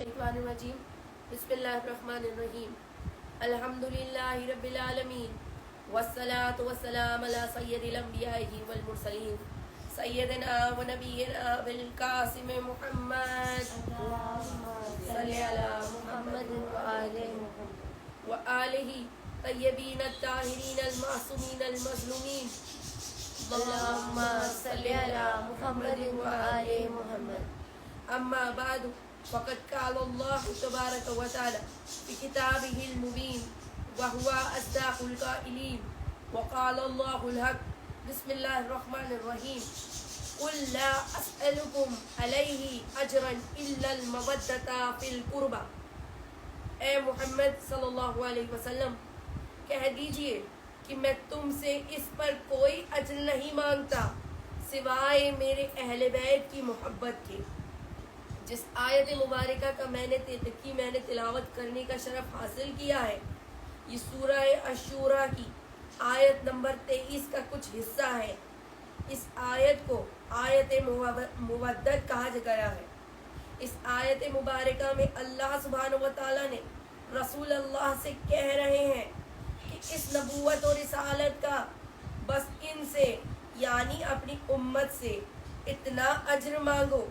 Minesh-shaytanir-rajim. Bismillahir-rahmanir-rahim. Alhamdulillahi Rabbil Alameen. Wassalatu wassalam ala sayyidil anbiya'i wal mursalin. Sayyidina wa nabiyyina bil qasim Muhammad. Salli ala Muhammadin wa alihi tayyibin at-tahirin al-ma'sumin al-mazlumin. Allahumma salli ala Muhammadin wa ali Muhammad. أما بعد فقد قال الله تبارك وتعالى في كتابه المبين وهو أصدق القائلين وقال الله الحق بسم الله الرحمن الرحيم قل لا أسألكم عليه أجرا إلا المودة في القربى. اے محمد صلی اللہ علیہ وسلم کہہ دیجئے کہ میں تم سے اس پر کوئی اجر نہیں مانگتا سوائے میرے اہل بیت کی محبت کے. جس آیت مبارکہ کا میں نے تلاوت کرنے کا شرف حاصل کیا ہے، یہ سورہ الشورى کی آیت نمبر 23 کا کچھ حصہ ہے. اس آیت کو آیت مودت کہا گیا ہے. اس آیت مبارکہ میں اللہ سبحانہ و تعالیٰ نے رسول اللہ سے کہہ رہے ہیں کہ اس نبوت اور رسالت کا بس ان سے یعنی اپنی امت سے اتنا اجر مانگو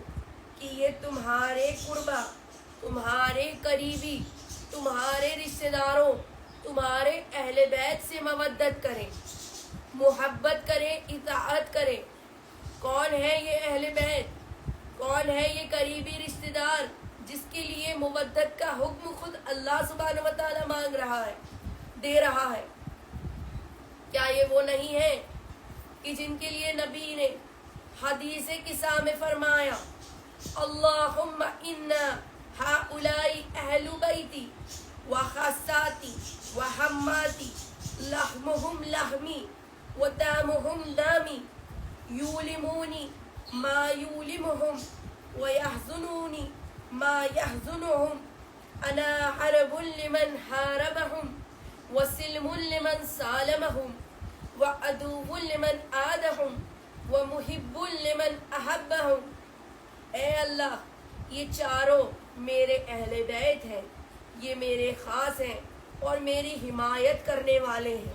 کہ یہ تمہارے قربا، تمہارے قریبی، تمہارے رشتہ داروں، تمہارے اہل بیت سے مودت کریں، محبت کریں، اطاعت کریں. کون ہے یہ اہل بیت؟ کون ہے یہ قریبی رشتہ دار جس کے لیے مودت کا حکم خود اللہ سبحانہ و تعالیٰ مانگ رہا ہے، دے رہا ہے؟ کیا یہ وہ نہیں ہے کہ جن کے لیے نبی نے حدیث قصہ میں فرمایا اللہم انا ہؤلاء اہل بیتی وخاصاتی وحماتی لحمہم لحمی ودامہم دامی یولمونی ما یولمہم ویحزنونی ما یحزنہم انا حرب لمن حاربہم وسلم لمن سالمہم وعدو لمن آدہم ومحب لمن احبہم. اے اللہ، یہ چاروں میرے اہل بیت ہیں، یہ میرے خاص ہیں اور میری حمایت کرنے والے ہیں.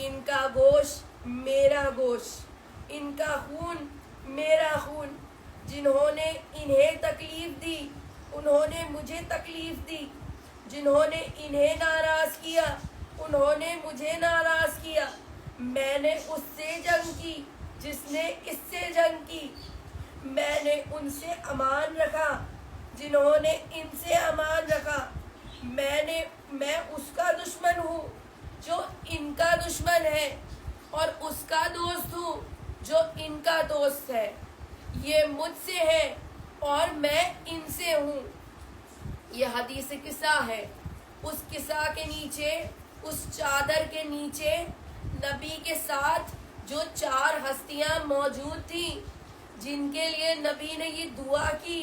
ان کا گوشت میرا گوشت، ان کا خون میرا خون. جنہوں نے انہیں تکلیف دی انہوں نے مجھے تکلیف دی، جنہوں نے انہیں ناراض کیا انہوں نے مجھے ناراض کیا. میں نے اس سے جنگ کی جس نے اس سے جنگ کی، میں نے ان سے امان رکھا جنہوں نے ان سے امان رکھا. میں اس کا دشمن ہوں جو ان کا دشمن ہے اور اس کا دوست ہوں جو ان کا دوست ہے. یہ مجھ سے ہے اور میں ان سے ہوں. یہ حدیث قصہ ہے. اس قصہ کے نیچے، اس چادر کے نیچے نبی کے ساتھ جو 4 ہستیاں موجود تھیں جن کے لیے نبی نے یہ دعا کی،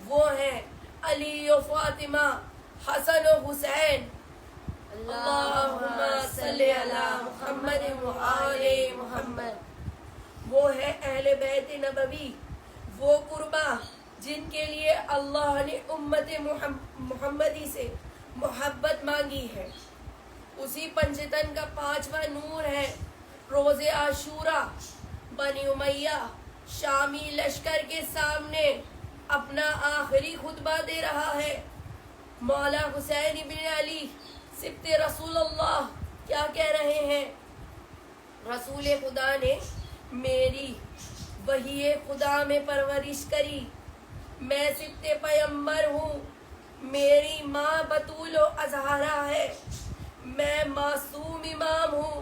وہ ہیں علی و فاطمہ، حسن و حسین. اللہم صلی علی محمد و آل محمد. وہ ہے اہل بیت نبوی، وہ قربا جن کے لیے اللہ نے امت محمدی سے محبت مانگی ہے. اسی پنجتن کا 5واں نور ہے روز عاشوراء. بنی امیہ شامی لشکر کے سامنے اپنا آخری خطبہ دے رہا ہے. مولا حسین بن علی سبط رسول اللہ کیا کہہ رہے ہیں؟ رسول خدا نے میری وحی خدا میں پرورش کری، میں سبط پیمبر ہوں، میری ماں بطول و ازہرا ہے، میں معصوم امام ہوں.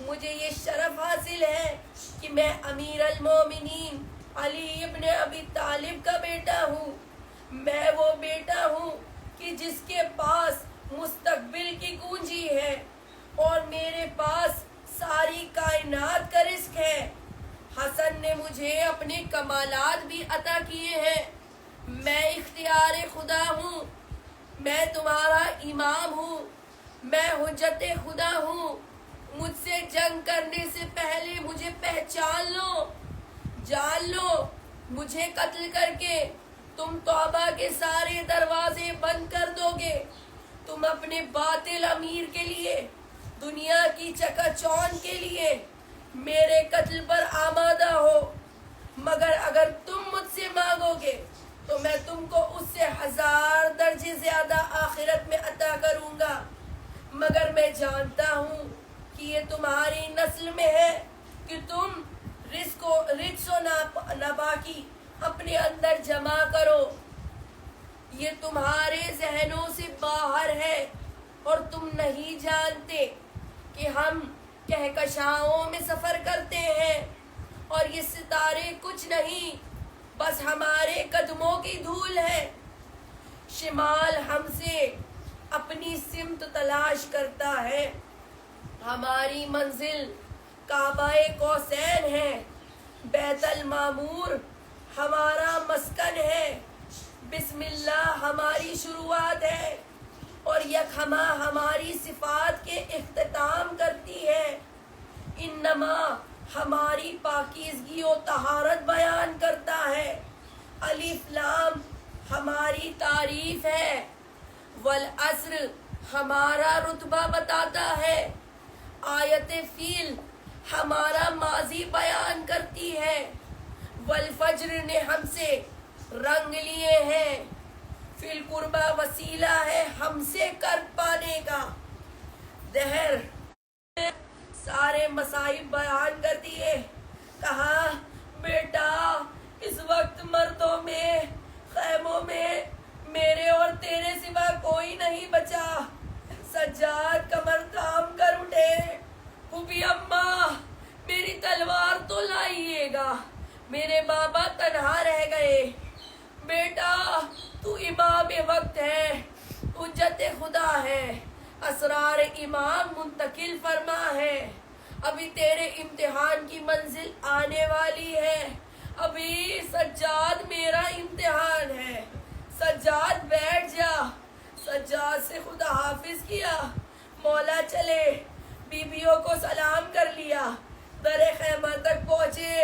مجھے یہ شرف حاصل ہے کہ میں امیر المومنین علی ابن ابی طالب کا بیٹا ہوں. میں وہ بیٹا ہوں کہ جس کے پاس مستقبل کی کنجی ہے اور میرے پاس ساری کائنات کا رزق ہے. حسن نے مجھے اپنے کمالات بھی عطا کیے ہیں. میں اختیار خدا ہوں، میں تمہارا امام ہوں، میں حجت خدا ہوں. مجھ سے جنگ کرنے سے پہلے مجھے پہچان لو، جان لو. مجھے قتل کر کے تم توبہ کے سارے دروازے تم اپنے باطل امیر کے لیے، دنیا کی چکا چون کے لیے میرے قتل پر آمادہ ہو، مگر اگر تم مجھ سے مانگو گے تو میں تم کو اس سے 1000 درجے زیادہ آخرت میں عطا کروں گا، مگر میں جانتا ہوں کہ یہ تمہاری نسل میں ہے کہ تم رجس و ناپاکی اپنے اندر جمع کرو، یہ تمہارے ذہنوں سے باہر ہے، اور تم نہیں جانتے کہ ہم کہکشاؤں میں سفر کرتے ہیں اور یہ ستارے کچھ نہیں بس ہمارے قدموں کی دھول ہے۔ شمال ہم سے اپنی سمت تلاش کرتا ہے، ہماری منزل کعبہ قوسین ہے، بیت المعمور ہمارا مسکن ہے، بسم اللہ ہماری شروعات ہے اور یکہما ہماری صفات کے اختتام کرتی ہے، انما ہماری پاکیزگی و طہارت بیان کرتا ہے، الف لام ہماری تعریف ہے، والعصر ہمارا رتبہ بتاتا ہے، آیت فیل ہمارا ماضی بیان کرتی ہے، والفجر نے ہم سے رنگ لیے ہیں، فی القربہ وسیلہ ہے ہم سے کرب پانے کا، دہر سارے مصائب بیان کر دیے، کہا بیٹا اس وقت مردوں میں خیموں میں میرے اور تیرے سوا کوئی نہیں بچا، سجاد کمر تھام کر اٹھے، پھوپھی اماں میری تلوار تو لائیے گا، میرے بابا تنہا رہ گئے، بیٹا تو امام وقت ہے، حجت خدا ہے، اسرار امام منتقل فرما ہے، ابھی تیرے امتحان کی منزل آنے والی ہے، ابھی سجاد میرا امتحان ہے، سجاد بیٹھ جا، سجاد سے خدا حافظ کیا، مولا چلے، بیویوں کو سلام کر لیا، در خیمہ تک پہنچے،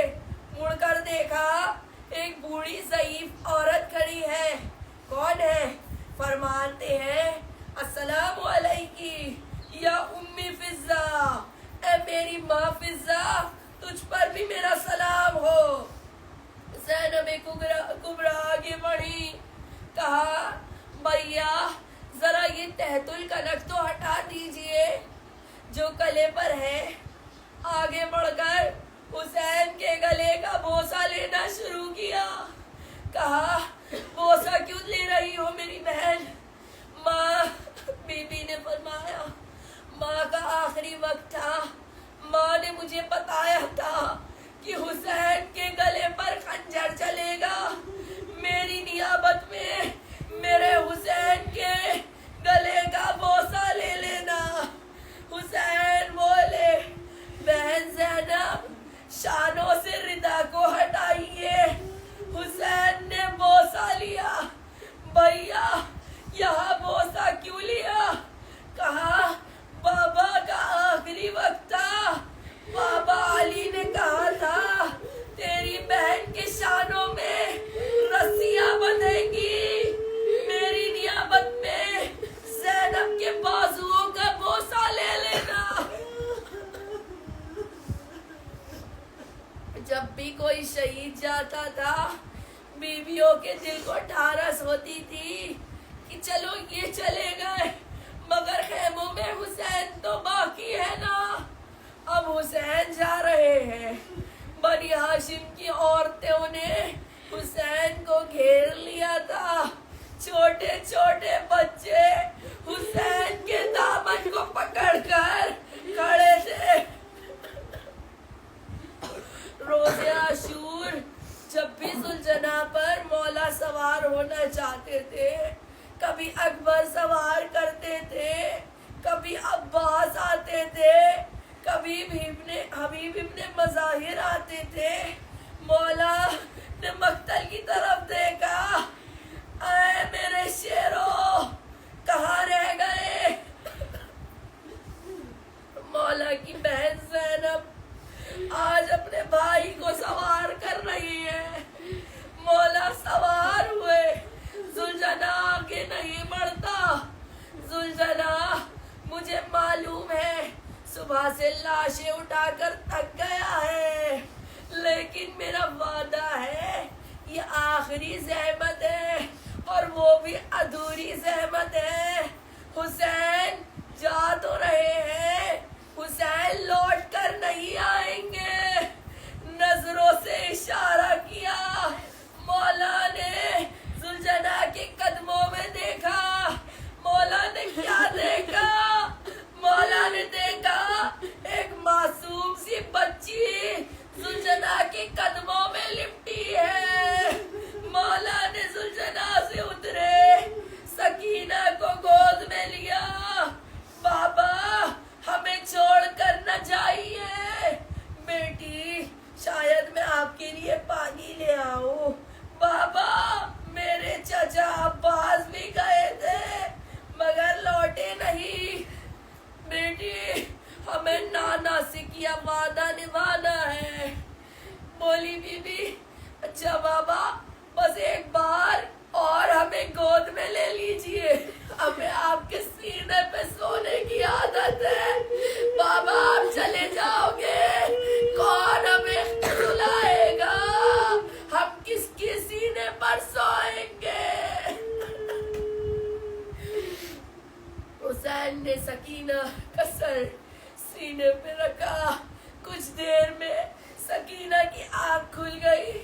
مڑ کر دیکھا ایک بوڑھی ضعیف عورت کھڑی ہے، کون ہے؟ فرماتے ہیں السلام علیکی یا امی فضہ، اے میری ماں فضہ تجھ پر بھی میرا سلام ہو۔ زینب کبریٰ آگے بڑھی، کہا بھیا ذرا یہ تحت الکنک تو ہٹا دیجئے جو گلے پر ہے، آگے بڑھ کر حسین کے گلے کا بوسہ لینا شروع کیا، کہا بوسہ کیوں لے رہی ہو میری بہن؟ ماں، بی بی نے فرمایا ماں کا آخری وقت تھا، ماں نے مجھے بتایا تھا کہ حسین کے گلے پر خنجر چلے گا، میری نیابت میں میرے حسین کے گلے کا بوسہ لے لینا۔ حسین بولے بہن زینب شانوں سے ردا کو ہٹائیے، حسین نے بوسہ لیا، بھیا یہاں بوسہ کیوں لیا؟ کہا بابا کا آخری وقت تھا، بابا علی نے کہا تھا تیری بہن کے شانوں میں رسیاں بندھیں گی، میری نیابت میں زینب کے بازوؤں کا بوسہ لے لینا۔ جب بھی کوئی شہید جاتا تھا بیویوں کے دل کو ٹھارس ہوتی تھی کہ چلو یہ چلے گئے مگر خیموں میں حسین تو باقی ہے نا، اب حسین جا رہے ہیں، بنی ہاشم کی عورتوں نے حسین کو گھیر لیا تھا، چھوٹے چھوٹے بچے حسین کے دامن کو پکڑ کر کھڑے تھے۔ روز عاشور جب بھی ذوالجناح پر مولا سوار ہونا چاہتے تھے، کبھی اکبر سوار کرتے تھے، کبھی عباس آتے تھے، کبھی حبیب ابن مظاہر آتے تھے، مولا نے مقتل کی طرف دیکھا، اے میرے شیرو کہاں رہ گئے؟ مولا کی بہن زینب آج اپنے بھائی کو سوار کر رہی ہے، مولا سوار ہوئے، ذوالجناح آگے نہیں بڑھتا، ذوالجناح رحمت ہے. حسین جا تو رہے ہیں, حسین لوٹ کر نہیں آئیں گے. نظروں سے اشارہ کیا. مولا نے ذوالجناح کے قدموں میں دیکھا. مولا نے کیا دیکھا؟ مولا نے دیکھا ایک معصوم سی بچی ذوالجناح کے قدموں میں لپٹی ہے. مولا نے ذوالجناح سے اترے, سکینہ کو گود میں لیا. بابا ہمیں چھوڑ کر نہ جائیے. بیٹی شاید میں آپ کے لیے پانی لے آؤں. بابا میرے چچا عباس بھی گئے تھے مگر لوٹے نہیں. بیٹی ہمیں نانا سے کیا وعدہ نبھانا ہے. بولی بی بی اچھا بابا بس ایک بار اور ہمیں گود میں لے لیجئے, ہمیں آپ کے سینے پہ سونے کی عادت ہے. بابا آپ چلے جاؤ گے کون ہمیں سلائے گا؟ ہم کس کے سینے پر سوئیں گے؟ حسین نے سکینہ کا سر سینے پہ رکھا. کچھ دیر میں سکینہ کی آنکھ کھل گئی.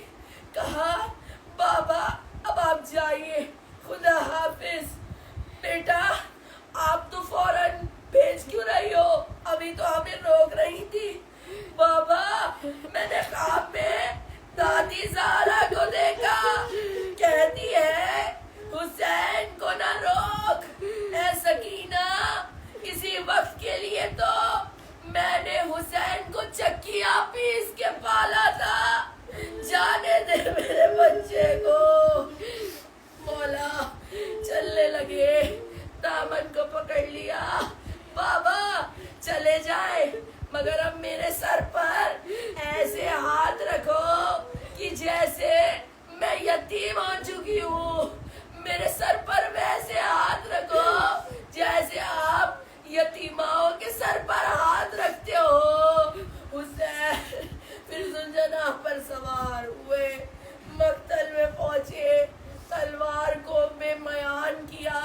کہا بابا اب آپ جائیے, خدا حافظ. بیٹا آپ تو فوراً بھیج کیوں رہی ہو؟ ابھی تو ہمیں روک رہی تھی. بابا میں نے خواب میں دادی زہرا کو دیکھا, کہتی ہے حسین کو نہ روک. اے سکینہ کسی وقت کے لیے تو میں نے حسین کو چکیا پیس کے پالا تھا, جانے دے میرے بچے کو. مولا چلنے لگے, دامن کو پکڑ لیا. بابا چلے جائیں مگر اب میرے سر پر ایسے ہاتھ رکھو کہ جیسے میں یتیم ہو چکی ہوں. میرے سر پر ویسے ہاتھ رکھو جیسے آپ یتیماؤں کے سر پر ہاتھ رکھتے ہو. حسین پھر ذوالجناح پر سوار ہوئے, مقتل میں پہنچے, تلوار کو بے میان کیا.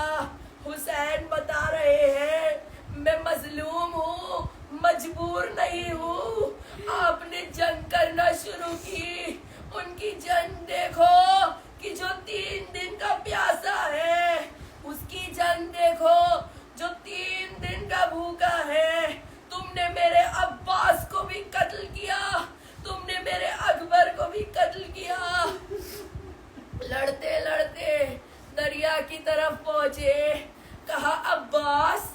حسین بتا رہے ہیں میں مظلوم ہوں, مجبور نہیں ہوں. آپ نے جنگ کرنا شروع کی. ان کی جنگ دیکھو کہ جو 3 دن کا پیاسا ہے, اس کی جنگ دیکھو جو 3 دن کا بھوکا ہے. تم نے میرے عباس کو بھی قتل کیا, تم نے میرے اکبر کو بھی قتل کیا. لڑتے لڑتے دریا کی طرف پہنچے. کہا عباس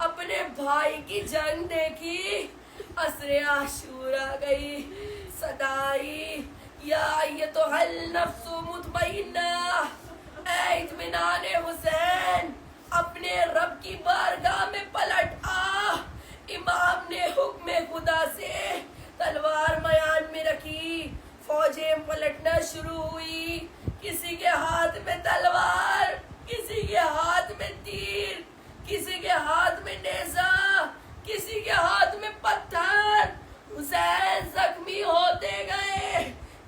اپنے بھائی کی جنگ دیکھی؟ عصر عاشور آ گئی. صدائی یا ایتھا النفس مطمئنہ, اے اطمینان حسین اپنے رب کی بارگاہ میں پلٹ آ. امام نے حکم خدا سے تلوار میان میں رکھی. فوجیں پلٹنا شروع ہوئی. کسی کے ہاتھ میں تلوار, کسی کے ہاتھ میں تیر, کسی کے ہاتھ میں نیزہ, کسی کے ہاتھ میں پتھر. حسین زخمی ہوتے گئے.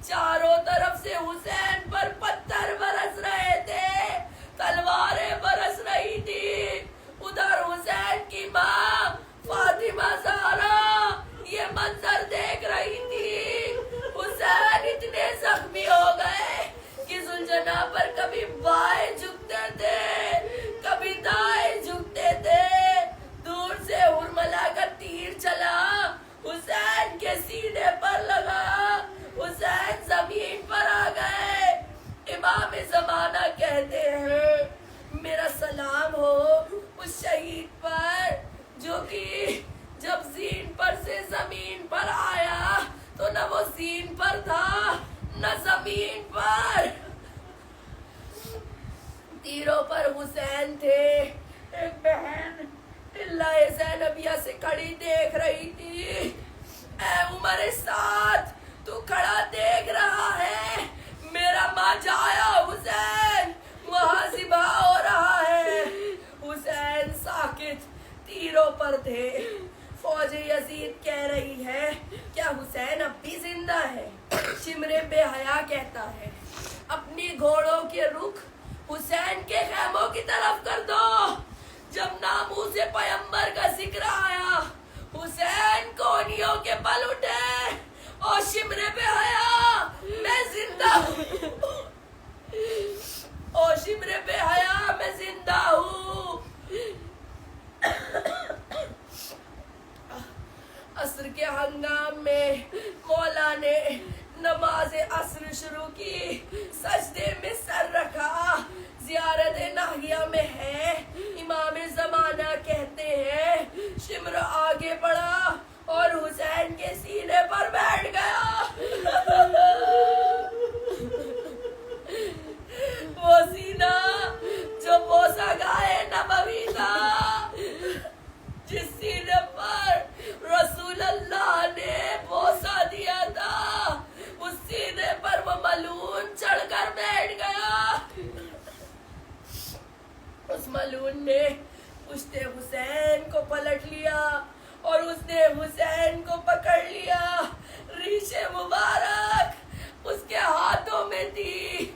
چاروں طرف سے حسین پر پتھر برس رہے تھے, تلواریں برس رہی تھی. ادھر حسین کی ماں فاطمہ زہرا یہ منظر دیکھ رہی تھی. حسین اتنے زخمی ہو گئے کہ ذوالجناح پر کبھی بائیں جھکتے تھے, کبھی دائیں جھکتے تھے. دور سے ہرملا کا تیر چلا, حسین کے سینے پر لگا. حسین زمین پر آ گئے. امام زمانہ کہتے ہیں میرا سلام ہو اس شہید پر جو کہ جب زین پر سے زمین پر آیا تو نہ وہ زین پر تھا نہ زمین پر. تیروں پر حسین تھے. ایک بہن اللہ زینبیہ سے کھڑی دیکھ رہی تھی. اے عمر سعد تو کھڑا دیکھ رہا ہے, میرا ماجایا حسین وہاں ذبح ہو رہا ہے. حسین ساکت تیروں پر تھے. فوج یزید کہہ رہی ہے کیا حسین اب بھی زندہ ہے؟ شمر بے حیا کہتا ہے اپنی گھوڑوں کے رخ حسین کے خیموں کی طرف کر دو. جب ناموس پیغمبر کا ذکر آیا حسین کونیوں کے بل اٹھے اور شمر پہ آیا میں زندہ ہوں اور شمر پہ آیا میں زندہ ہوں. عصر کے ہنگام میں مولا نے نماز عصر شروع کی, سجدے میں سر رکھا. زیارت ناہیہ میں ہے, امام زمانہ کہتے ہیں شمر آگے بڑھا اور حسین کے سینے پر بیٹھ گیا. وہ سینہ جو بوسہ گائے نبوی تھا, جس سینے پر رسول اللہ نے بوسہ دیا تھا, اس سینے پر وہ ملعون چڑھ کر بیٹھ گیا. اس ملعون نے پشت حسین کو پلٹ لیا اور اس نے حسین کو پکڑ لیا. ریش مبارک اس کے ہاتھوں میں تھی.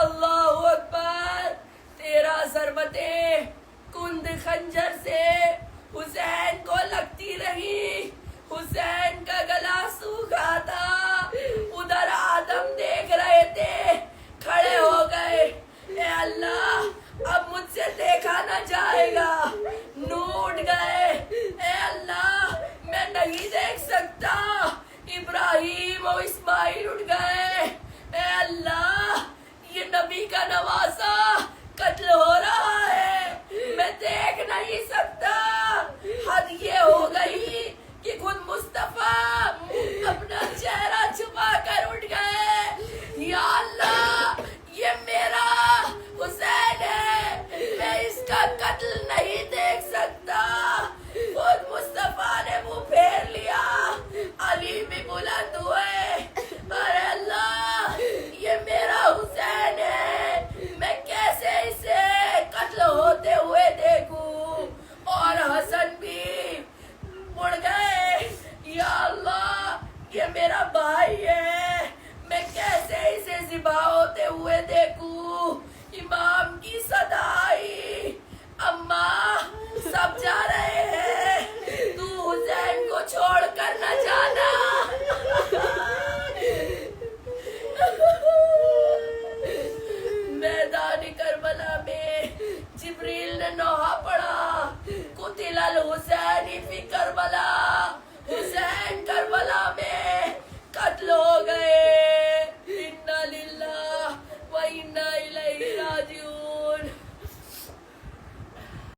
اللہ اکبر. 13 ضربتیں کند خنجر سے حسین کو لگتی رہی. حسین کا گلا سوکھا تھا. ادھر آدم دیکھ رہے تھے, کھڑے ہو گئے. اے اللہ اب مجھ سے دیکھا نہ جائے گا. نوٹ گئے. اے اللہ میں نہیں دیکھ سکتا. ابراہیم اور اسماعیل اٹھ گئے. اے اللہ یہ نبی کا نواسا قتل ہو رہا ہے, میں دیکھ نہیں سکتا. حد یہ ہو گئی کہ خود مصطفیٰ اپنا چہرہ چھپا کر اٹھ گئے. یا اللہ یہ میرا حسین ہے, میں اس کا قتل نہیں دیکھ سکتا. خود مصطفیٰ نے منہ پھیر لیا. علی بھی بلند ہوئے. ارے اللہ یہ میرا حسین ہے, میں کیسے اسے قتل ہوتے ہوئے دیکھوں. اور حسن بھی مڑ گئے. یا اللہ یہ میرا بھائی ہے, میں کیسے اسے ذبح ہوتے ہوئے دیکھوں. امام کی صدا آئی, اماں سب جا رہے ہیں, تو حسین کو چھوڑ کر نہ جانا. میدان کربلا میں جبریل نے نوحہ پڑھا, قتل الحسین فی کربلا.